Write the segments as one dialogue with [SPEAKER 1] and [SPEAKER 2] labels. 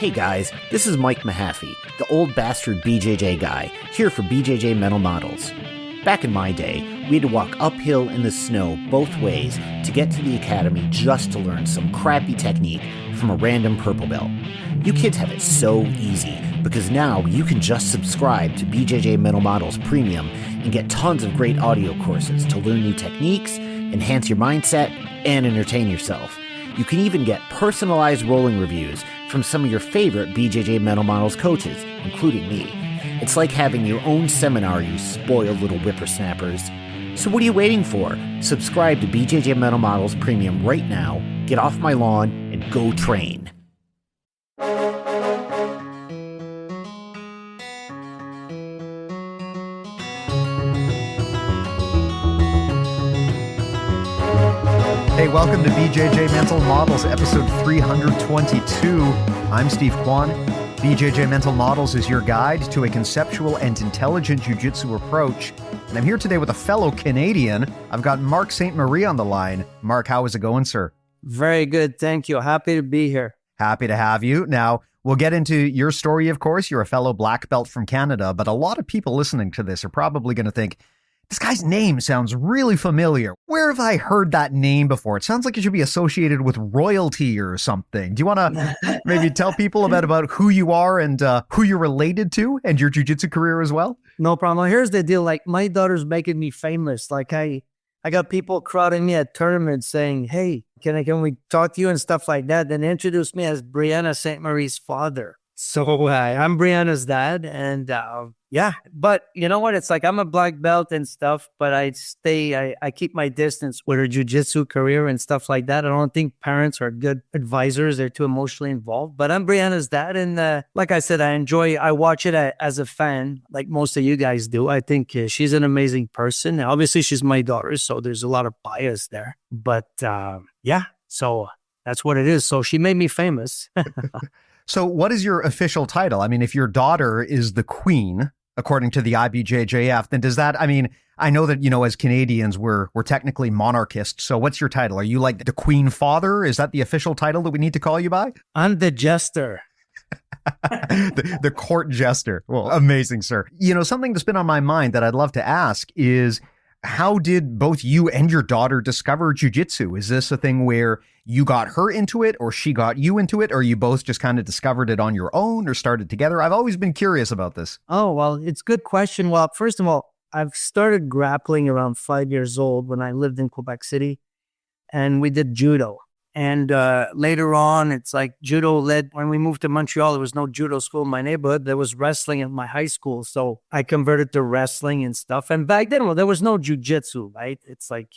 [SPEAKER 1] Hey guys, this is Mike Mahaffey, the old bastard BJJ guy, here for BJJ Mental Models. Back in my day, we had to walk uphill in the snow both ways to get to the academy just to learn some crappy technique from a random purple belt. You kids have it so easy because now you can just subscribe to BJJ Mental Models Premium and get tons of great audio courses to learn new techniques, enhance your mindset, and entertain yourself. You can even get personalized rolling reviews from some of your favorite BJJ Mental Models coaches, including me. It's like having your own seminar, you spoiled little whippersnappers. So what are you waiting for? Subscribe to BJJ Mental Models Premium right now, get off my lawn, and go train.
[SPEAKER 2] Hey, welcome to BJJ Mental Models, episode 322. I'm Steve Kwan. BJJ Mental Models is your guide to a conceptual and intelligent jiu-jitsu approach. And I'm here today with a fellow Canadian. I've got Marc Ste-Marie on the line. Marc, how is it going, sir?
[SPEAKER 3] Very good, thank you. Happy to be here.
[SPEAKER 2] Happy to have you. Now, we'll get into your story, of course. You're a fellow black belt from Canada, but a lot of people listening to this are probably going to think, this guy's name sounds really familiar. Where have I heard that name before? It sounds like it should be associated with royalty or something. Do you want to maybe tell people about who you are and who you're related to and your jiu-jitsu career as well?
[SPEAKER 3] No problem. Here's the deal. Like, my daughter's making me famous. Like, I got people crowding me at tournaments saying, hey, can we talk to you and stuff like that? Then introduce me as Brianna Ste-Marie's father. So I'm Brianna's dad, and yeah, but you know what? It's like I'm a black belt and stuff, but I keep my distance with her jiu-jitsu career and stuff like that. I don't think parents are good advisors. They're too emotionally involved, but I'm Brianna's dad. And like I said, I watch it as a fan, like most of you guys do. I think she's an amazing person. Obviously, she's my daughter, so there's a lot of bias there. But yeah, so that's what it is. So she made me famous.
[SPEAKER 2] So what is your official title? I mean, if your daughter is the queen, according to the IBJJF, then does that, I mean, I know that, as Canadians, we're technically monarchists. So what's your title? Are you like the queen father? Is that the official title that we need to call you by?
[SPEAKER 3] I'm the jester.
[SPEAKER 2] the court jester. Well, amazing, sir. Something that's been on my mind that I'd love to ask is, how did both you and your daughter discover jiu-jitsu? Is this a thing where you got her into it or she got you into it, or you both just kind of discovered it on your own or started together? I've always been curious about this.
[SPEAKER 3] Oh, well, it's a good question. Well, first of all, I've started grappling around 5 years old when I lived in Quebec City, and we did judo. And later on, it's like judo led. When we moved to Montreal, there was no judo school in my neighborhood. There was wrestling at my high school. So I converted to wrestling and stuff. And back then, well, there was no jiu-jitsu, right? It's like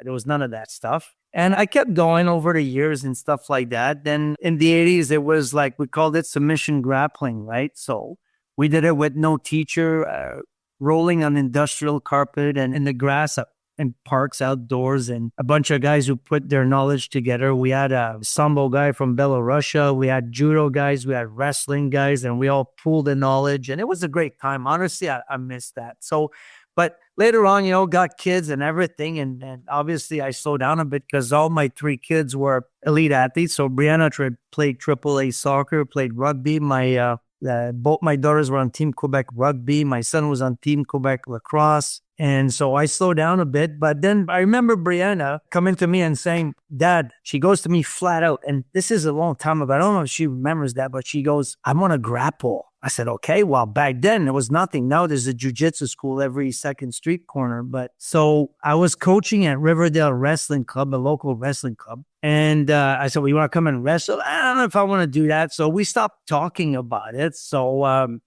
[SPEAKER 3] there was none of that stuff. And I kept going over the years and stuff like that. Then in the 80s, it was like, we called it submission grappling, right? So we did it with no teacher, rolling on industrial carpet and in the grass in parks outdoors, and a bunch of guys who put their knowledge together. We had a sambo guy from Belarus. We had judo guys. We had wrestling guys, and we all pooled the knowledge. And it was a great time. Honestly, I missed that. So, but later on, got kids and everything. And obviously I slowed down a bit because all my three kids were elite athletes. So Brianna played AAA soccer, played rugby. Both my daughters were on Team Quebec Rugby. My son was on Team Quebec Lacrosse. And so I slowed down a bit. But then I remember Brianna coming to me and saying, Dad, she goes to me flat out. And this is a long time ago. I don't know if she remembers that, but she goes, I want to grapple. I said, okay, well, back then there was nothing. Now there's a jiu-jitsu school every second street corner. But so I was coaching at Riverdale Wrestling Club, a local wrestling club. And I said, well, you want to come and wrestle? I don't know if I want to do that. So we stopped talking about it. So,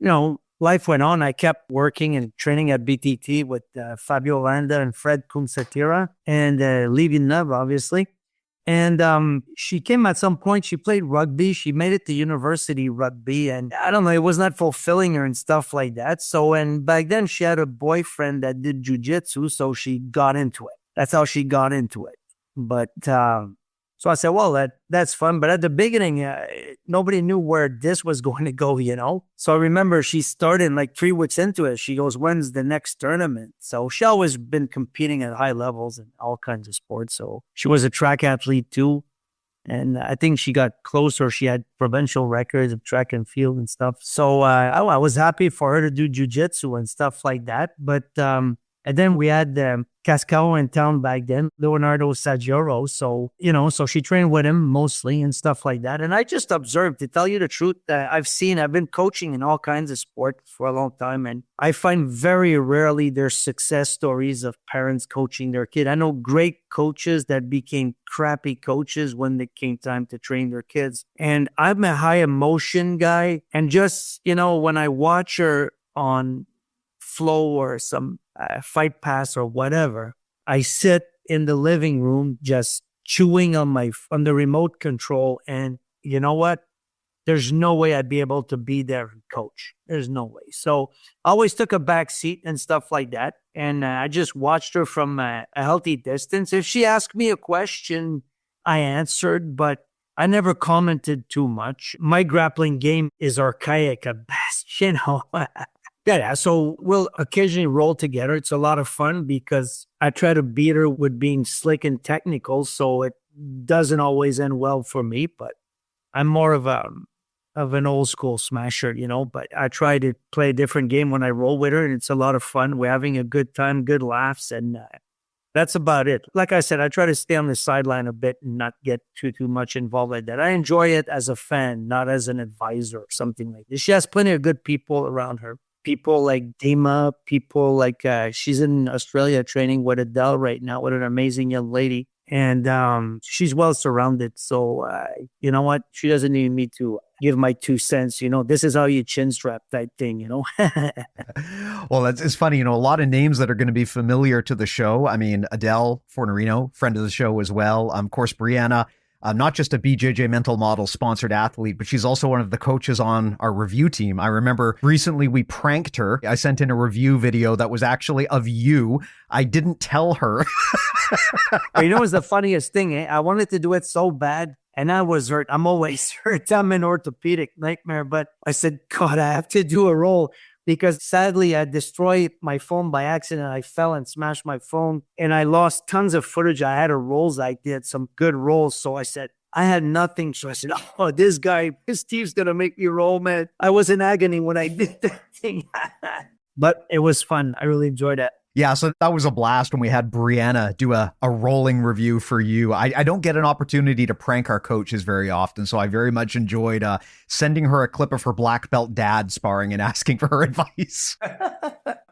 [SPEAKER 3] life went on. I kept working and training at BTT with Fabio Landa and Fred Kunsatira and Lee Villeneuve, obviously. And she came at some point. She played rugby. She made it to university rugby. And I don't know, it was not fulfilling her and stuff like that. So, and back then she had a boyfriend that did jiu-jitsu. So she got into it. That's how she got into it. But so I said, well, that's fun. But at the beginning, nobody knew where this was going to go, So I remember she started like 3 weeks into it. She goes, when's the next tournament? So she always been competing at high levels in all kinds of sports. So she was a track athlete too. And I think she got closer. She had provincial records of track and field and stuff. So I was happy for her to do jiu-jitsu and stuff like that. But and then we had Cascao in town back then, Leonardo Saggioro. So, so she trained with him mostly and stuff like that. And I just observed, to tell you the truth, I've been coaching in all kinds of sports for a long time. And I find very rarely there's success stories of parents coaching their kid. I know great coaches that became crappy coaches when it came time to train their kids. And I'm a high emotion guy. And just, when I watch her on Flow or some Fight Pass or whatever, I sit in the living room just chewing on the remote control, and you know what? There's no way I'd be able to be there and coach. There's no way. So I always took a back seat and stuff like that, and I just watched her from a healthy distance. If she asked me a question, I answered, but I never commented too much. My grappling game is archaic at best, Yeah, so we'll occasionally roll together. It's a lot of fun because I try to beat her with being slick and technical, so it doesn't always end well for me. But I'm more of an old school smasher, But I try to play a different game when I roll with her, and it's a lot of fun. We're having a good time, good laughs, and that's about it. Like I said, I try to stay on the sideline a bit and not get too much involved like that. I enjoy it as a fan, not as an advisor or something like this. She has plenty of good people around her. People like Dima, people like she's in Australia training with Adele right now, with an amazing young lady. And she's well surrounded. So, you know what? She doesn't need me to give my 2 cents. This is how you chin strap type thing,
[SPEAKER 2] Well, it's funny, a lot of names that are going to be familiar to the show. I mean, Adele Fornerino, friend of the show as well. Of course, Brianna. Not just a BJJ Mental Models sponsored athlete, but she's also one of the coaches on our review team. I remember recently we pranked her. I sent in a review video that was actually of you. I didn't tell her.
[SPEAKER 3] What's the funniest thing? I wanted to do it so bad, and I was hurt. I'm always hurt. I'm an orthopedic nightmare. But I said, God, I have to do a roll. Because sadly, I destroyed my phone by accident. I fell and smashed my phone, and I lost tons of footage. I had rolls. I did some good rolls. So I said, I had nothing. So I said, oh, this guy, Steve's going to make me roll, man. I was in agony when I did that thing. But it was fun. I really enjoyed it.
[SPEAKER 2] Yeah, so that was a blast when we had Brianna do a rolling review for you. I don't get an opportunity to prank our coaches very often, so I very much enjoyed sending her a clip of her black belt dad sparring and asking for her advice.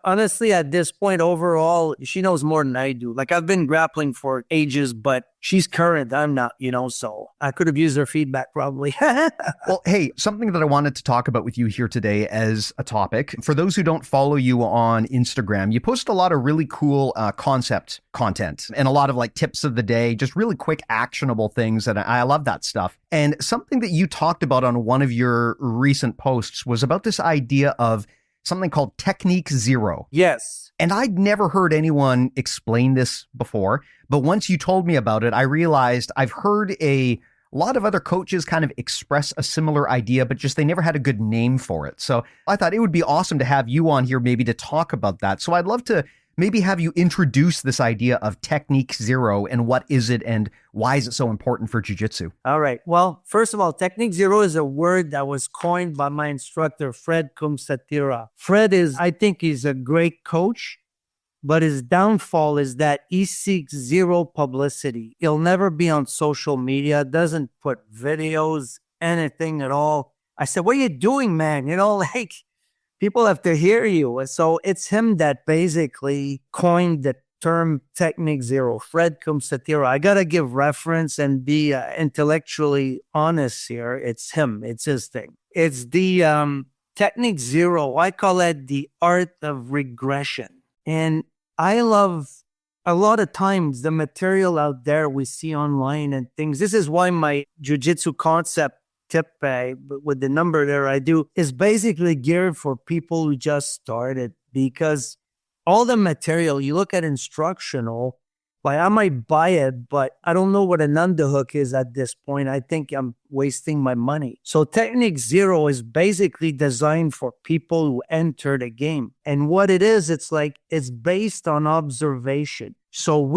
[SPEAKER 3] Honestly, at this point, overall, she knows more than I do. Like, I've been grappling for ages, but she's current. I'm not, so I could have used her feedback probably.
[SPEAKER 2] Well, hey, something that I wanted to talk about with you here today as a topic. For those who don't follow you on Instagram, you post a lot of really cool concept content and a lot of like tips of the day, just really quick, actionable things. And I love that stuff. And something that you talked about on one of your recent posts was about this idea of something called Technique Zero.
[SPEAKER 3] Yes.
[SPEAKER 2] And I'd never heard anyone explain this before, but once you told me about it, I realized I've heard a lot of other coaches kind of express a similar idea, but just they never had a good name for it. So I thought it would be awesome to have you on here maybe to talk about that. So I'd love to maybe have you introduce this idea of Technique Zero and what is it and why is it so important for jiu-jitsu?
[SPEAKER 3] All right. Well, first of all, Technique Zero is a word that was coined by my instructor, Fred Kumsatira. Fred I think he's a great coach, but his downfall is that he seeks zero publicity. He'll never be on social media, doesn't put videos, anything at all. I said, what are you doing, man? People have to hear you. So it's him that basically coined the term Technique Zero. Fred Kumsatira. I got to give reference and be intellectually honest here. It's him. It's his thing. It's the Technique Zero. I call it the art of regression. And I love a lot of times the material out there we see online and things. This is why my jiu-jitsu concept tip with the number there I do is basically geared for people who just started, because all the material you look at instructional, like I might buy it, but I don't know what an underhook is at this point. I think I'm wasting my money. So Technique Zero is basically designed for people who enter the game. And what it is, it's based on observation. So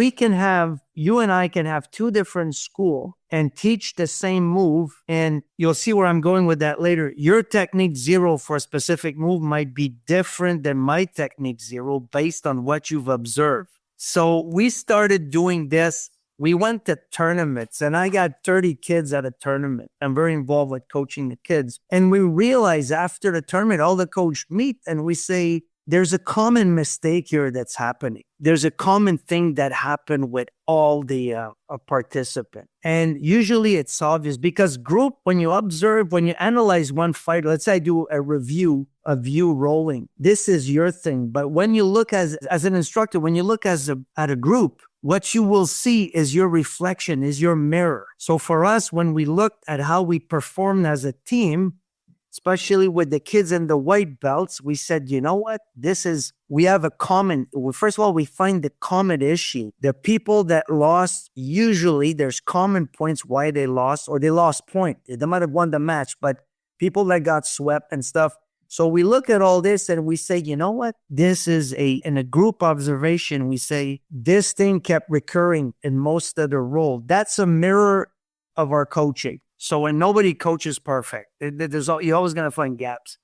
[SPEAKER 3] you and I can have two different schools and teach the same move. And you'll see where I'm going with that later. Your technique 0 for a specific move might be different than my technique 0 based on what you've observed. So we started doing this. We went to tournaments and I got 30 kids at a tournament. I'm very involved with coaching the kids. And we realize after the tournament, all the coach meet and we say, there's a common mistake here that's happening. There's a common thing that happened with all the participants. And usually it's obvious because when you observe, when you analyze one fighter, let's say I do a review of you rolling, this is your thing. But when you look as an instructor, when you look at a group, what you will see is your reflection, is your mirror. So for us, when we looked at how we performed as a team, especially with the kids in the white belts, we said, you know what? We have a common, first of all, we find the common issue. The people that lost, usually there's common points why they lost, or they lost point. They might have won the match, but people that got swept and stuff. So we look at all this and we say, you know what? This is in a group observation, we say, this thing kept recurring in most of the role. That's a mirror of our coaching. So when nobody coaches perfect, you're always going to find gaps.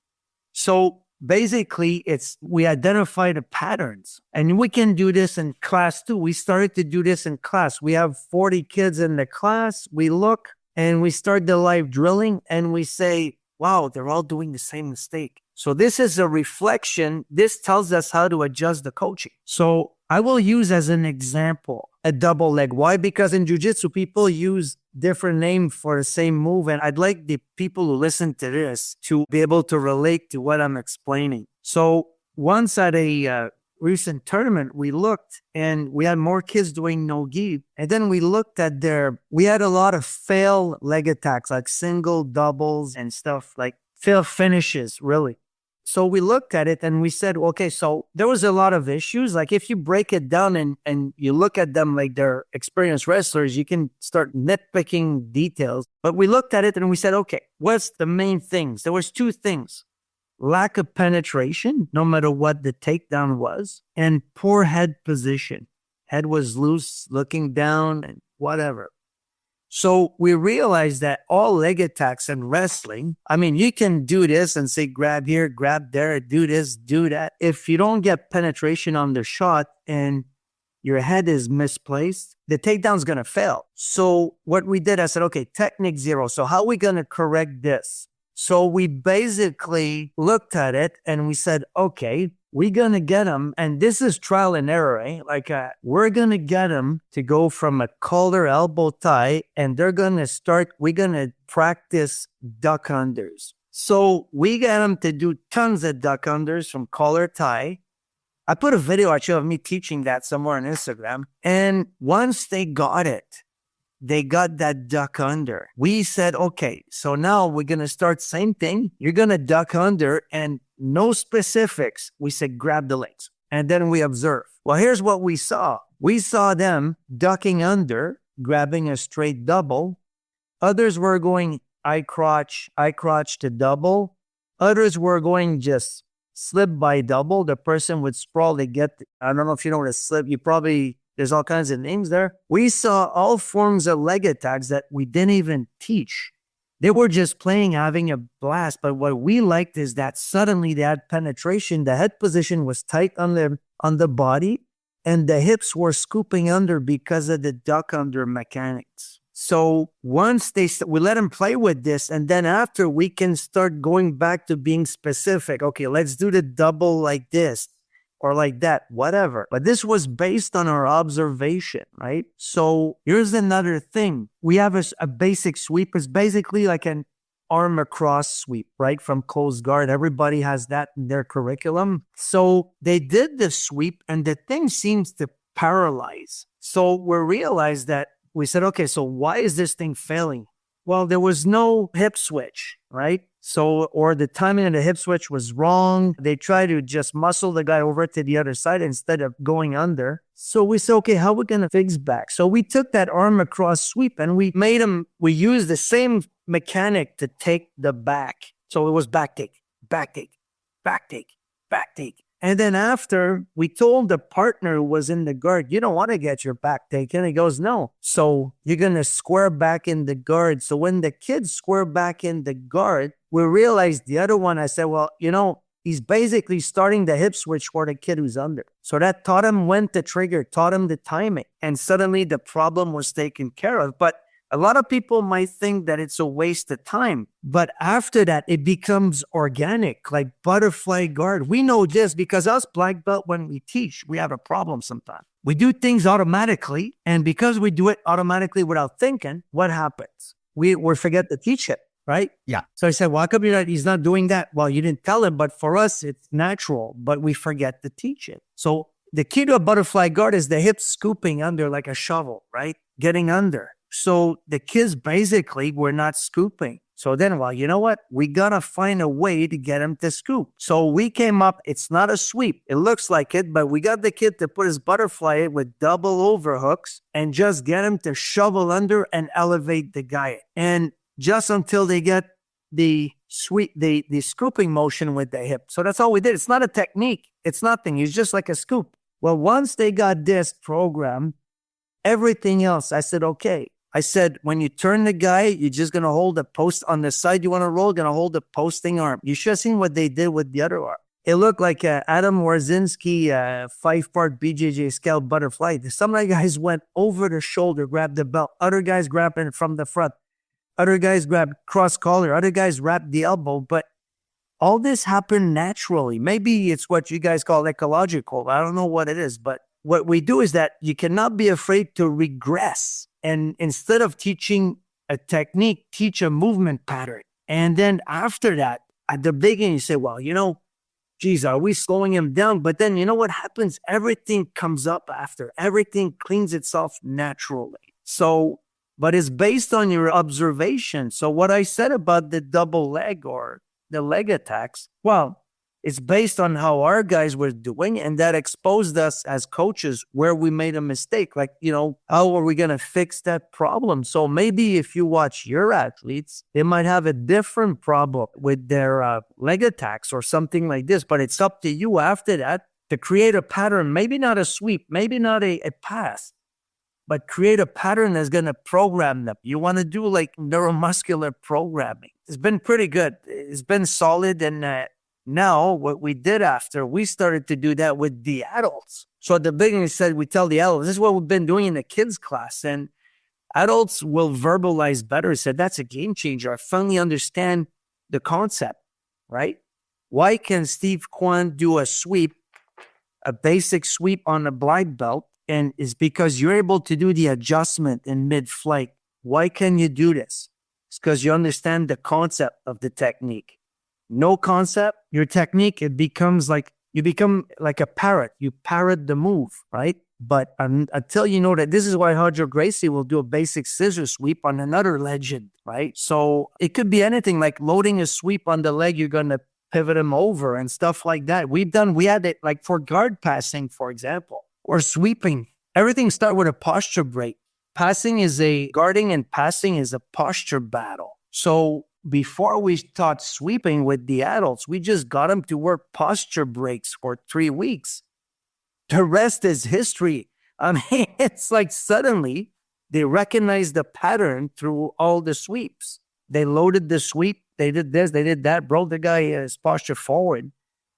[SPEAKER 3] So basically, we identify the patterns. And we can do this in class too. We started to do this in class. We have 40 kids in the class. We look and we start the live drilling and we say, wow, they're all doing the same mistake. So this is a reflection. This tells us how to adjust the coaching. So I will use as an example a double leg. Why? Because in jiu-jitsu, people use different names for the same move. And I'd like the people who listen to this to be able to relate to what I'm explaining. So once at a recent tournament, we looked and we had more kids doing no-gi. And then we looked at we had a lot of failed leg attacks, like single, doubles and stuff, like failed finishes, really. So we looked at it and we said, okay, so there was a lot of issues. Like if you break it down and you look at them like they're experienced wrestlers, you can start nitpicking details. But we looked at it and we said, okay, what's the main things? There was two things: lack of penetration, no matter what the takedown was, and poor head position. Head was loose, looking down and whatever. So we realized that all leg attacks in wrestling, I mean, you can do this and say, grab here, grab there, do this, do that. If you don't get penetration on the shot and your head is misplaced, the takedown's going to fail. So what we did, I said, okay, technique 0. So how are we going to correct this? So we basically looked at it and we said, okay, we're going to get them. And this is trial and error, eh? We're going to get them to go from a collar elbow tie and we're going to practice duck unders. So we got them to do tons of duck unders from collar tie. I put a video actually of me teaching that somewhere on Instagram. And once they got that duck under. We said, okay, so now we're going to start same thing. You're going to duck under and no specifics. We said, grab the legs. And then we observe. Well, here's what we saw. We saw them ducking under, grabbing a straight double. Others were going eye crotch to double. Others were going just slip by double. The person would sprawl. I don't know if you know what a slip. There's all kinds of names there. We saw all forms of leg attacks that we didn't even teach. They were just playing, having a blast. But what we liked is that suddenly they had penetration. The head position was tight on the body, and the hips were scooping under because of the duck under mechanics. So once we let them play with this, and then after we can start going back to being specific. Okay, let's do the double like this. Or like that, whatever. But this was based on our observation, right? So here's another thing. We have a basic sweep. It's basically like an arm across sweep, right? From Coast Guard. Everybody has that in their curriculum. So they did the sweep and the thing seems to paralyze. So we realized that we said, okay, so why is this thing failing? Well, there was no hip switch, right? So, or the timing of the hip switch was wrong. They tried to just muscle the guy over to the other side instead of going under. So we said, okay, how are we going to fix back? So we took that arm across sweep and we used the same mechanic to take the back. So it was back take, back take, back take, back take. And then after, we told the partner who was in the guard, you don't want to get your back taken. He goes, no. So you're going to square back in the guard. So when the kids square back in the guard, we realized the other one, I said, well, he's basically starting the hip switch for the kid who's under. So that taught him when to trigger, taught him the timing. And suddenly the problem was taken care of. But a lot of people might think that it's a waste of time. But after that, it becomes organic, like butterfly guard. We know this because us black belt, when we teach, we have a problem sometimes. We do things automatically. And because we do it automatically without thinking, what happens? We forget to teach it. Right?
[SPEAKER 2] Yeah.
[SPEAKER 3] So I said, well, how come he's not doing that? Well, you didn't tell him, but for us, it's natural, but we forget to teach it. So the key to a butterfly guard is the hips scooping under like a shovel, right? Getting under. So the kids basically were not scooping. So then, well, you know what? We got to find a way to get him to scoop. So we came up, it's not a sweep. It looks like it, but we got the kid to put his butterfly with double overhooks and just get him to shovel under and elevate the guy. And just until they get the scooping motion with the hip. So that's all we did. It's not a technique. It's nothing. It's just like a scoop. Well, once they got this program, everything else, I said, okay. I said, when you turn the guy, you're just going to hold the post on the side you want to roll, going to hold the posting arm. You should have seen what they did with the other arm. It looked like Adam Warzinski 5-part BJJ scalp butterfly. Some of the guys went over the shoulder, grabbed the belt. Other guys grabbed it from the front. Other guys grabbed cross collar. Other guys wrapped the elbow. But all this happened naturally. Maybe it's what you guys call ecological. I don't know what it is. But what we do is that you cannot be afraid to regress. And instead of teaching a technique, teach a movement pattern. And then after that, at the beginning, you say, well, geez, are we slowing him down? But then you know what happens? Everything comes up after. Everything cleans itself naturally. So, but it's based on your observation. So what I said about the double leg or the leg attacks, well, it's based on how our guys were doing, and that exposed us as coaches where we made a mistake. Like, how are we going to fix that problem? So maybe if you watch your athletes, they might have a different problem with their leg attacks or something like this, but it's up to you after that to create a pattern, maybe not a sweep, maybe not a pass, but create a pattern that's going to program them. You want to do like neuromuscular programming. It's been pretty good. It's been solid. And now what we did after, we started to do that with the adults. So at the beginning, we tell the adults, this is what we've been doing in the kids class. And adults will verbalize better. Said, that's a game changer. I finally understand the concept, right? Why can Steve Kwan do a sweep, a basic sweep on a black belt? And it's because you're able to do the adjustment in mid-flight. Why can you do this? It's because you understand the concept of the technique. No concept, your technique, you become like a parrot. You parrot the move, right? But until you know that, this is why Roger Gracie will do a basic scissor sweep on another legend, right? So it could be anything like loading a sweep on the leg, you're going to pivot him over and stuff like that. We had it like for guard passing, for example, or sweeping. Everything starts with a posture break. Guarding and passing is a posture battle. So before we taught sweeping with the adults, we just got them to work posture breaks for 3 weeks. The rest is history. I mean, it's like suddenly they recognize the pattern through all the sweeps. They loaded the sweep. They did this, they did that, brought the guy his posture forward.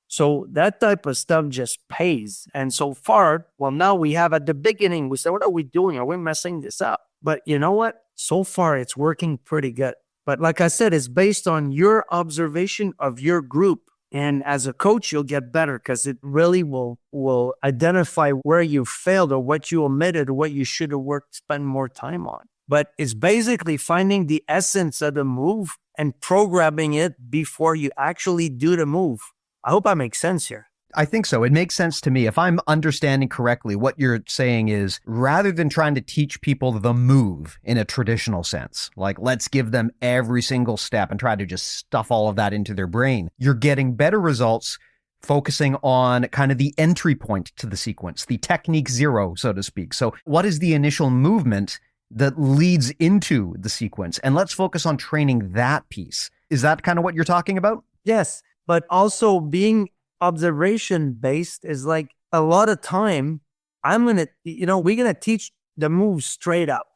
[SPEAKER 3] So that type of stuff just pays. And so far, well, now we have at the beginning, we said, what are we doing? Are we messing this up? But you know what? So far, it's working pretty good. But like I said, it's based on your observation of your group. And as a coach, you'll get better because it really will identify where you failed or what you omitted or what you should have spent more time on. But it's basically finding the essence of the move and programming it before you actually do the move. I hope that makes sense here.
[SPEAKER 2] I think so. It makes sense to me. If I'm understanding correctly, what you're saying is rather than trying to teach people the move in a traditional sense, like let's give them every single step and try to just stuff all of that into their brain, you're getting better results focusing on kind of the entry point to the sequence, the technique zero, so to speak. So what is the initial movement that leads into the sequence? And let's focus on training that piece. Is that kind of what you're talking about?
[SPEAKER 3] Yes. But also being observation based is like a lot of time we're going to teach the move straight up.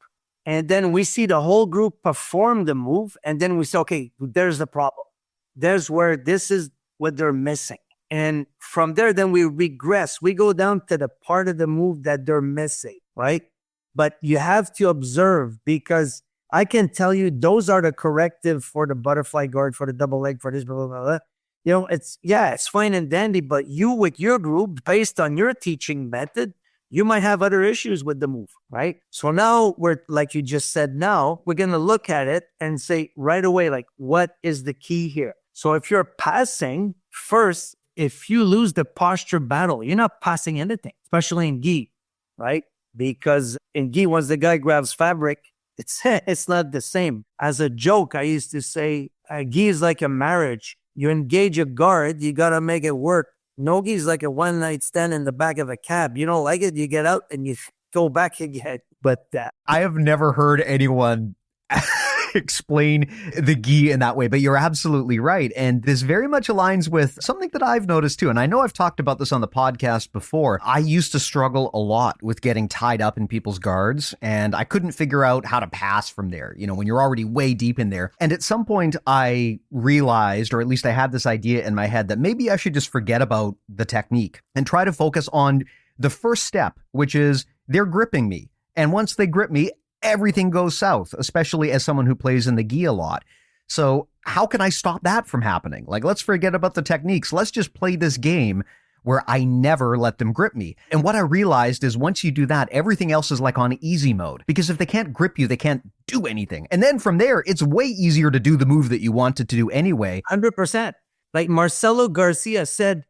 [SPEAKER 3] And then we see the whole group perform the move. And then we say, okay, there's the problem. There's where this is what they're missing. And from there, then we regress. We go down to the part of the move that they're missing, right? But you have to observe, because I can tell you those are the corrective for the butterfly guard, for the double leg, for this, blah, blah, blah, blah. It's fine and dandy, but you with your group, based on your teaching method, you might have other issues with the move, right? So now we're, like you just said, now we're going to look at it and say right away, like, what is the key here? So if you're passing, first, if you lose the posture battle, you're not passing anything, especially in gi, right? Because in gi, once the guy grabs fabric, it's not the same. As a joke, I used to say, gi is like a marriage. You engage a guard, you got to make it work. No-gi is like a one-night stand in the back of a cab. You don't like it, you get out and you go back again. But
[SPEAKER 2] I have never heard anyone explain the gi in that way, but you're absolutely right. And this very much aligns with something that I've noticed too. And I know I've talked about this on the podcast before. I used to struggle a lot with getting tied up in people's guards, and I couldn't figure out how to pass from there, when you're already way deep in there. And at some point I realized, or at least I had this idea in my head, that maybe I should just forget about the technique and try to focus on the first step, which is they're gripping me. And once they grip me, everything goes south, especially as someone who plays in the gi a lot. So how can I stop that from happening? Like, let's forget about the techniques. Let's just play this game where I never let them grip me. And what I realized is once you do that, everything else is like on easy mode, because if they can't grip you, they can't do anything. And then from there, it's way easier to do the move that you wanted to do anyway.
[SPEAKER 3] 100%. Like Marcelo Garcia said,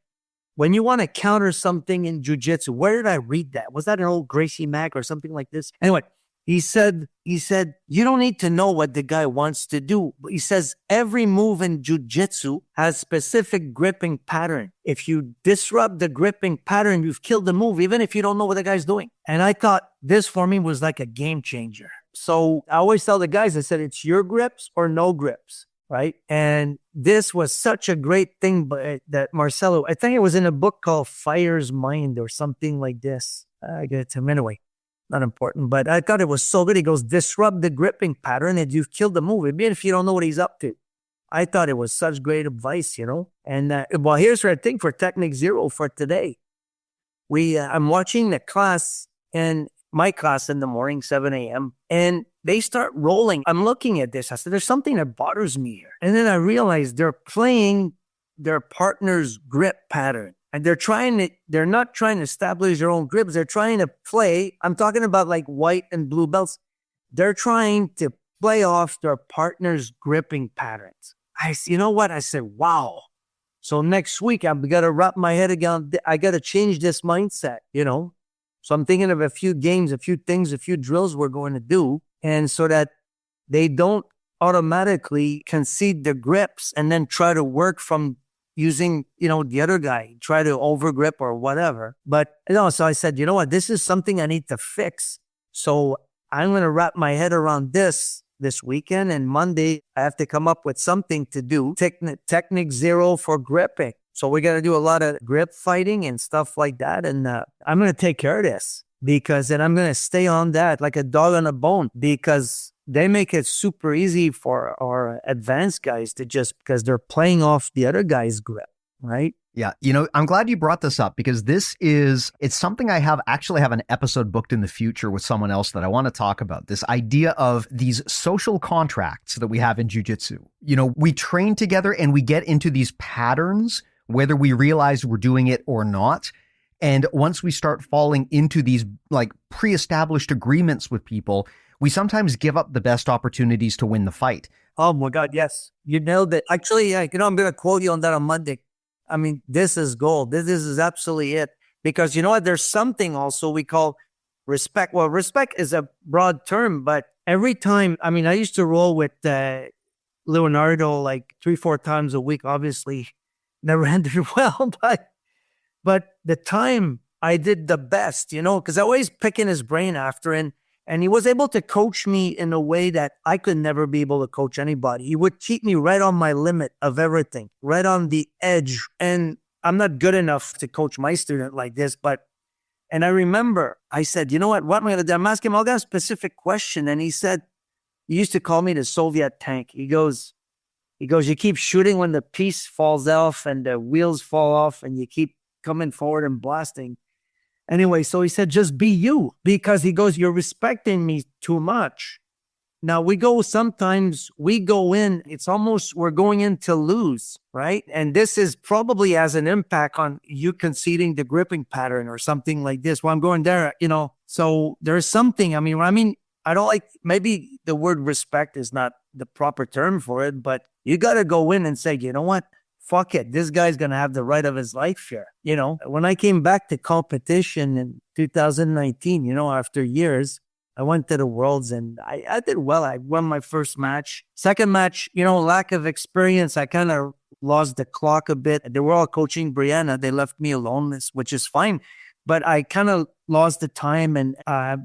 [SPEAKER 3] when you want to counter something in jiu-jitsu, where did I read that? Was that an old Gracie Mack or something like this? Anyway, He said, you don't need to know what the guy wants to do. He says every move in jiu-jitsu has specific gripping pattern. If you disrupt the gripping pattern, you've killed the move, even if you don't know what the guy's doing. And I thought this for me was like a game changer. So I always tell the guys, I said, it's your grips or no grips, right? And this was such a great thing that Marcelo, I think it was in a book called Fire's Mind or something like this. I get it to him anyway. Not important, but I thought it was so good. He goes, disrupt the gripping pattern and you've killed the move, even if you don't know what he's up to. I thought it was such great advice, And here's what I think for Technique Zero for today. I'm watching the class, and my class in the morning, 7 a.m., and they start rolling. I'm looking at this. I said, there's something that bothers me here. And then I realized they're playing their partner's grip pattern. And they're not trying to establish their own grips. They're trying to play. I'm talking about like white and blue belts. They're trying to play off their partner's gripping patterns. You know what? I said, wow. So next week, I'm going to wrap my head again. I got to change this mindset, So I'm thinking of a few games, a few things, a few drills we're going to do. And so that they don't automatically concede the grips and then try to work from using, the other guy, try to overgrip or whatever. But, so I said, you know what, this is something I need to fix. So I'm going to wrap my head around this weekend, and Monday I have to come up with something to do. Technique Zero for gripping. So we're going to do a lot of grip fighting and stuff like that. And I'm going to take care of this, because then I'm going to stay on that like a dog on a bone, because they make it super easy for our advanced guys because they're playing off the other guy's grip, right?
[SPEAKER 2] Yeah. I'm glad you brought this up, because it's something I actually have an episode booked in the future with someone else that I want to talk about. This idea of these social contracts that we have in jiu-jitsu. We train together and we get into these patterns, whether we realize we're doing it or not. And once we start falling into these like pre-established agreements with people, we sometimes give up the best opportunities to win the fight.
[SPEAKER 3] Oh my God, yes. You nailed it. Actually, I'm going to quote you on that on Monday. I mean, this is gold. This is absolutely it. Because you know what? There's something also we call respect. Well, respect is a broad term, but every time, I used to roll with Leonardo like 3-4 times a week, obviously never ended well, but the time I did the best, because I always picking his brain after, and he was able to coach me in a way that I could never be able to coach anybody. He would keep me right on my limit of everything, right on the edge. And I'm not good enough to coach my student like this, and I remember I said, you know what am I going to do? I'm asking him all that specific question. And he said, he used to call me the Soviet tank. He goes, you keep shooting when the piece falls off and the wheels fall off and you keep coming forward and blasting. Anyway, so he said, just be you, because he goes, you're respecting me too much. Now sometimes we go in, it's almost, we're going in to lose, right? And this is probably has an impact on you conceding the gripping pattern or something like this. Well, I'm going there, so there's something, I don't like, maybe the word respect is not the proper term for it, but you got to go in and say, you know what? Fuck it. This guy's going to have the right of his life here. When I came back to competition in 2019, after years, I went to the Worlds and I did well. I won my first match. Second match, lack of experience. I kind of lost the clock a bit. They were all coaching Brianna. They left me alone, which is fine. But I kind of lost the time and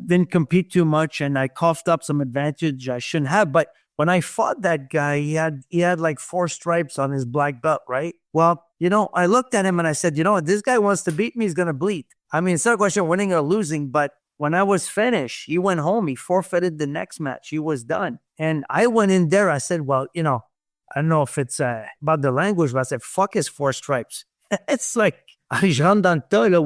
[SPEAKER 3] didn't compete too much. And I coughed up some advantage I shouldn't have. But when I fought that guy, he had like 4 stripes on his black belt, right? Well, I looked at him and I said, what, this guy wants to beat me, he's going to bleed. It's not a question of winning or losing, but when I was finished, he went home. He forfeited the next match. He was done. And I went in there. I said, well, I don't know if it's about the language, but I said, fuck his 4 stripes. It's like, we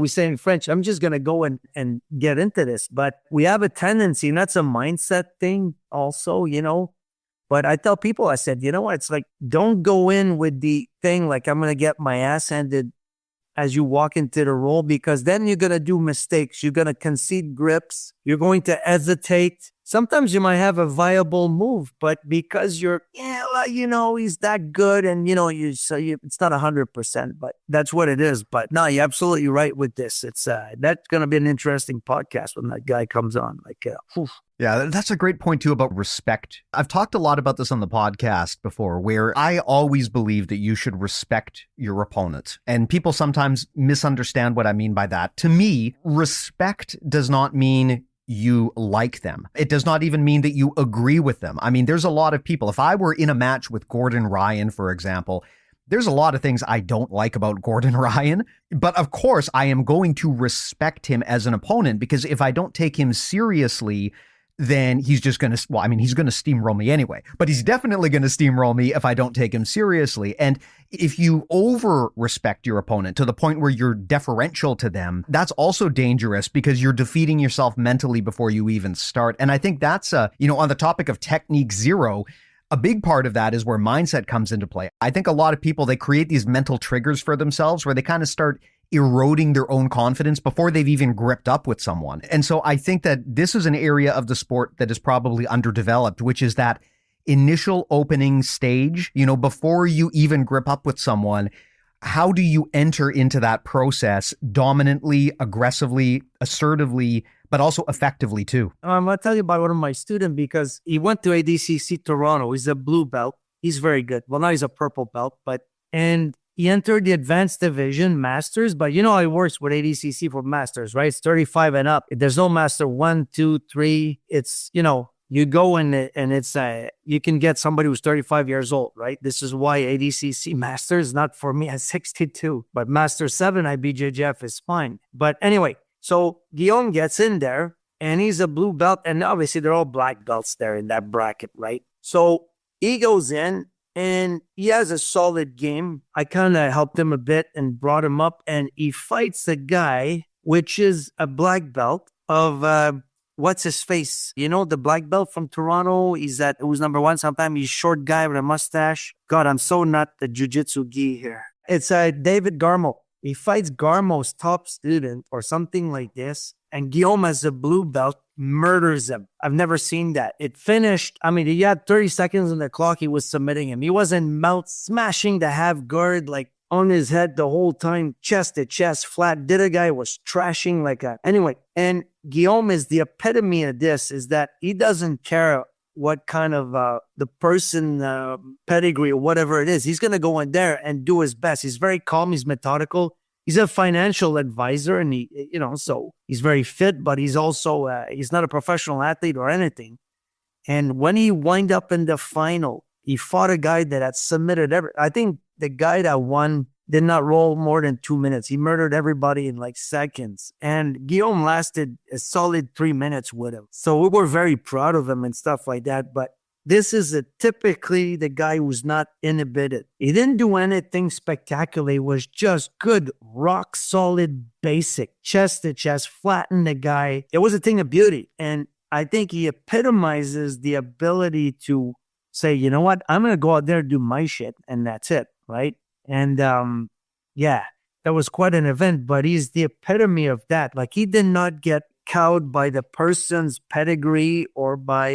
[SPEAKER 3] say in French, I'm just going to go and get into this. But we have a tendency, and that's a mindset thing also, But I tell people, I said, you know what? It's like, don't go in with the thing like I'm going to get my ass handed as you walk into the role, because then you're going to do mistakes. You're going to concede grips. You're going to hesitate. Sometimes you might have a viable move, but because he's that good and, it's not 100%, but that's what it is. But no, you're absolutely right with this. It's, that's going to be an interesting podcast when that guy comes on.
[SPEAKER 2] Yeah, that's a great point too about respect. I've talked a lot about this on the podcast before, where I always believe that you should respect your opponent. And people sometimes misunderstand what I mean by that. To me, respect does not mean you like them. It does not even mean that you agree with them. There's a lot of people. If I were in a match with Gordon Ryan, for example, there's a lot of things I don't like about Gordon Ryan, but of course I am going to respect him as an opponent, because if I don't take him seriously, then he's just going to, he's going to steamroll me anyway, but he's definitely going to steamroll me if I don't take him seriously. And if you over respect your opponent to the point where you're deferential to them, that's also dangerous, because you're defeating yourself mentally before you even start. And I think that's, on the topic of technique zero, a big part of that is where mindset comes into play. I think a lot of people, they create these mental triggers for themselves where they kind of start eroding their own confidence before they've even gripped up with someone. And so I think that this is an area of the sport that is probably underdeveloped, which is that initial opening stage, before you even grip up with someone. How do you enter into that process dominantly, aggressively, assertively, but also effectively too?
[SPEAKER 3] I'm going to tell you about one of my students, because he went to ADCC Toronto. He's a blue belt. He's very good. Well, now he's a purple belt, and he entered the advanced division masters, but how it works with ADCC for masters, right? It's 35 and up. There's no master 1, 2, 3. It's, you go in and it's, you can get somebody who's 35 years old, right? This is why ADCC masters, not for me at 62, but master 7 IBJJF is fine. But anyway, so Guillaume gets in there and he's a blue belt, and obviously they're all black belts there in that bracket, right? So he goes in, and he has a solid game. I kind of helped him a bit and brought him up, and he fights a guy, which is a black belt of, what's his face? The black belt from Toronto. Who's number 1 sometimes. He's a short guy with a mustache. God, I'm so not the jiu-jitsu gi here. It's David Garmo. He fights Garmo's top student or something like this, and Guillaume, as a blue belt, murders him. I've never seen that. It finished. He had 30 seconds on the clock. He was submitting him. He wasn't mouth smashing the half guard like on his head the whole time, chest to chest, flat. The other guy was trashing like that. Anyway, and Guillaume is the epitome of this, is that he doesn't care what kind of the person pedigree or whatever it is. He's going to go in there and do his best. He's very calm. He's methodical. He's a financial advisor, and so he's very fit, but he's also, he's not a professional athlete or anything. And when he wind up in the final, he fought a guy that had submitted I think the guy that won did not roll more than 2 minutes. He murdered everybody in like seconds. And Guillaume lasted a solid 3 minutes with him. So we were very proud of him and stuff like that. But this is typically the guy who's not inhibited. He didn't do anything spectacular. It was just good, rock solid, basic, chest to chest, flatten the guy. It was a thing of beauty. And I think he epitomizes the ability to say, you know what, I'm going to go out there and do my shit. And that's it, right? And yeah, that was quite an event, but he's the epitome of that. Like, he did not get cowed by the person's pedigree or by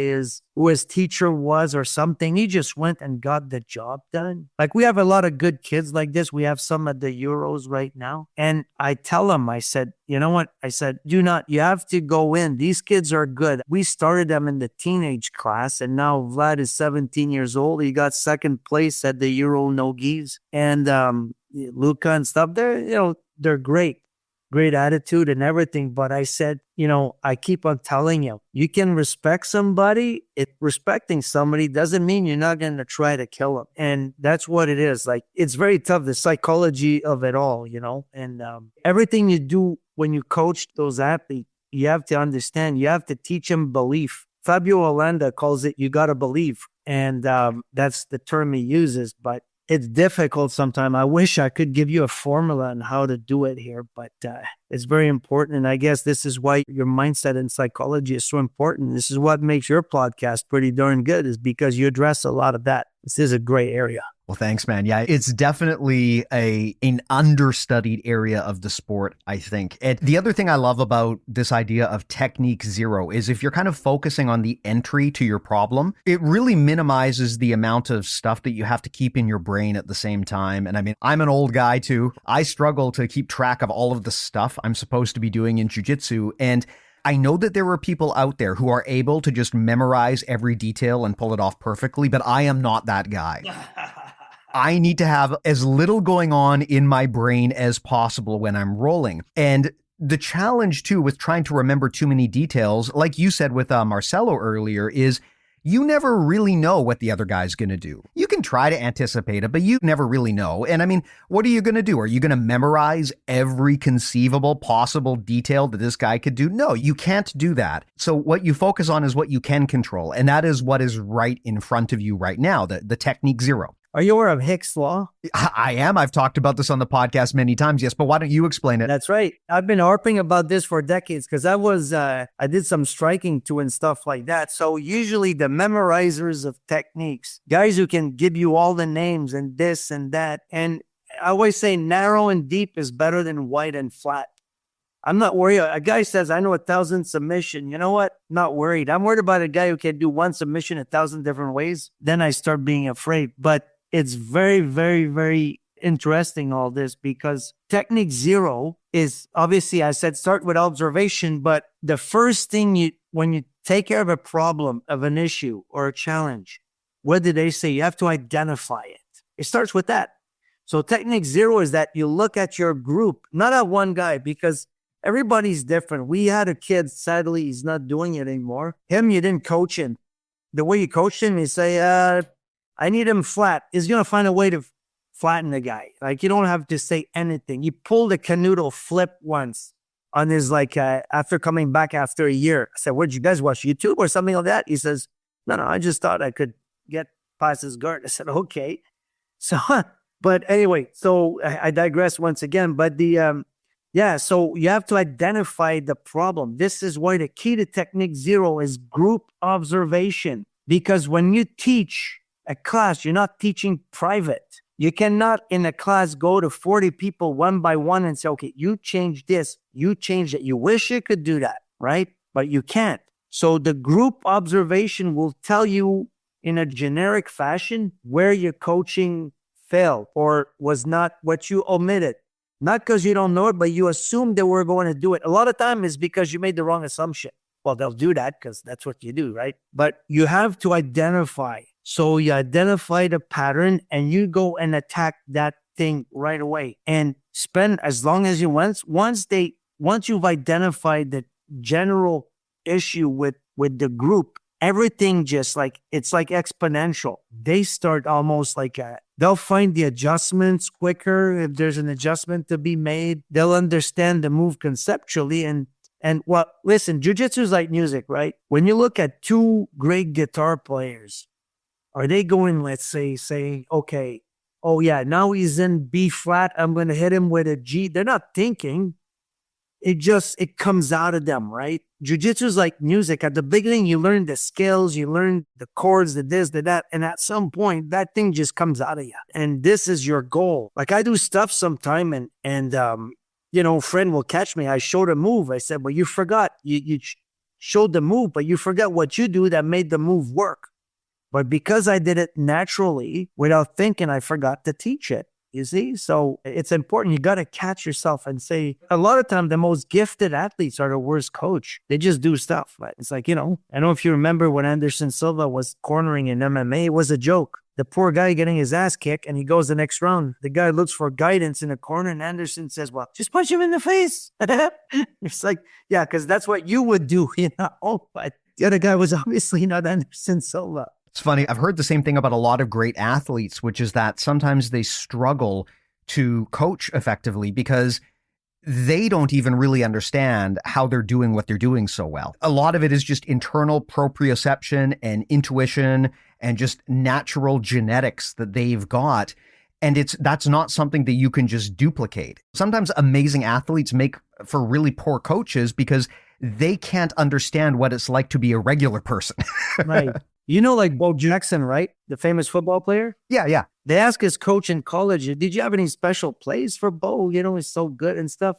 [SPEAKER 3] who his teacher was or something. He just went and got the job done. Like, we have a lot of good kids like this. We have some at the Euros right now. And I tell them, I said, you know what? I said, you have to go in. These kids are good. We started them in the teenage class, and now Vlad is 17 years old. He got second place at the Euro no-gis. And Luca and stuff, they're great. Great attitude and everything. But I said, I keep on telling you, you can respect somebody. Respecting somebody doesn't mean you're not going to try to kill them. And that's what it is. Like, it's very tough, the psychology of it all, and everything you do when you coach those athletes, you have to understand, you have to teach them belief. Fabio Olanda calls it, you got to believe. And that's the term he uses, but it's difficult sometimes. I wish I could give you a formula on how to do it here, but it's very important. And I guess this is why your mindset and psychology is so important. This is what makes your podcast pretty darn good, is because you address a lot of that. This is a gray area.
[SPEAKER 2] Well, thanks, man. Yeah, it's definitely an understudied area of the sport, I think. And the other thing I love about this idea of technique zero is if you're kind of focusing on the entry to your problem, it really minimizes the amount of stuff that you have to keep in your brain at the same time. And I mean, I'm an old guy too. I struggle to keep track of all of the stuff I'm supposed to be doing in jiu-jitsu. And I know that there are people out there who are able to just memorize every detail and pull it off perfectly, but I am not that guy. I need to have as little going on in my brain as possible when I'm rolling. And the challenge too with trying to remember too many details, like you said with Marcelo earlier, is you never really know what the other guy's going to do. You can try to anticipate it, but you never really know. And I mean, what are you going to do? Are you going to memorize every conceivable possible detail that this guy could do? No, you can't do that. So what you focus on is what you can control. And that is what is right in front of you right now, the technique zero.
[SPEAKER 3] Are you aware of Hick's law?
[SPEAKER 2] I am. I've talked about this on the podcast many times, yes, but why don't you explain it?
[SPEAKER 3] That's right. I've been harping about this for decades because I did some striking too and stuff like that. So usually the memorizers of techniques, guys who can give you all the names and this and that. And I always say narrow and deep is better than wide and flat. I'm not worried. A guy says, I know 1,000 submission. You know what? Not worried. I'm worried about a guy who can do one submission 1,000 different ways. Then I start being afraid. But it's very, very, very interesting, all this, because technique zero is obviously, I said, start with observation. But the first thing when you take care of a problem, of an issue or a challenge, what did they say? You have to identify it. It starts with that. So technique zero is that you look at your group, not at one guy, because everybody's different. We had a kid, sadly, he's not doing it anymore. Him, you didn't coach him. The way you coached him, you say, I need him flat. He's going to find a way to flatten the guy. Like, you don't have to say anything. He pulled a canoodle flip once on his, after coming back after a year. I said, where'd you guys watch, YouTube or something like that? He says, no, I just thought I could get past his guard. I said, okay. So, but anyway, so I digress once again. But so you have to identify the problem. This is why the key to technique zero is group observation. Because when you teach a class, you're not teaching private. You cannot in a class go to 40 people one by one and say, okay, you change this, you change that. You wish you could do that, right? But you can't. So the group observation will tell you in a generic fashion where your coaching failed or was not what you omitted. Not because you don't know it, but you assumed they were going to do it. A lot of time is because you made the wrong assumption. Well, they'll do that because that's what you do, right? But you have to identify. So you identify the pattern and you go and attack that thing right away and spend as long as you want. Once you've identified the general issue with the group everything just like, it's like exponential. They start almost like they'll find the adjustments quicker. If there's an adjustment to be made, they'll understand the move conceptually. And well, listen, jiu-jitsu is like music, right? When you look at two great guitar players, are they going, let's say, okay, oh yeah, now he's in B flat, I'm going to hit him with a G. They're not thinking. It comes out of them, right? Jiu-jitsu is like music. At the beginning, you learn the scales, you learn the chords, the this, the that. And at some point, that thing just comes out of you. And this is your goal. Like I do stuff sometime and friend will catch me. I showed a move. I said, well, you forgot. You showed the move, but you forgot what you do that made the move work. But because I did it naturally, without thinking, I forgot to teach it. You see? So it's important. You got to catch yourself and say, a lot of times the most gifted athletes are the worst coach. They just do stuff. It's like, I don't know if you remember when Anderson Silva was cornering in MMA, it was a joke. The poor guy getting his ass kicked and he goes the next round. The guy looks for guidance in a corner and Anderson says, well, just punch him in the face. It's like, yeah, because that's what you would do, but the other guy was obviously not Anderson Silva.
[SPEAKER 2] It's funny. I've heard the same thing about a lot of great athletes, which is that sometimes they struggle to coach effectively because they don't even really understand how they're doing what they're doing so well. A lot of it is just internal proprioception and intuition and just natural genetics that they've got. And that's not something that you can just duplicate. Sometimes amazing athletes make for really poor coaches because they can't understand what it's like to be a regular person.
[SPEAKER 3] Right. Like Bo Jackson, right? The famous football player?
[SPEAKER 2] Yeah.
[SPEAKER 3] They asked his coach in college, did you have any special plays for Bo? He's so good and stuff.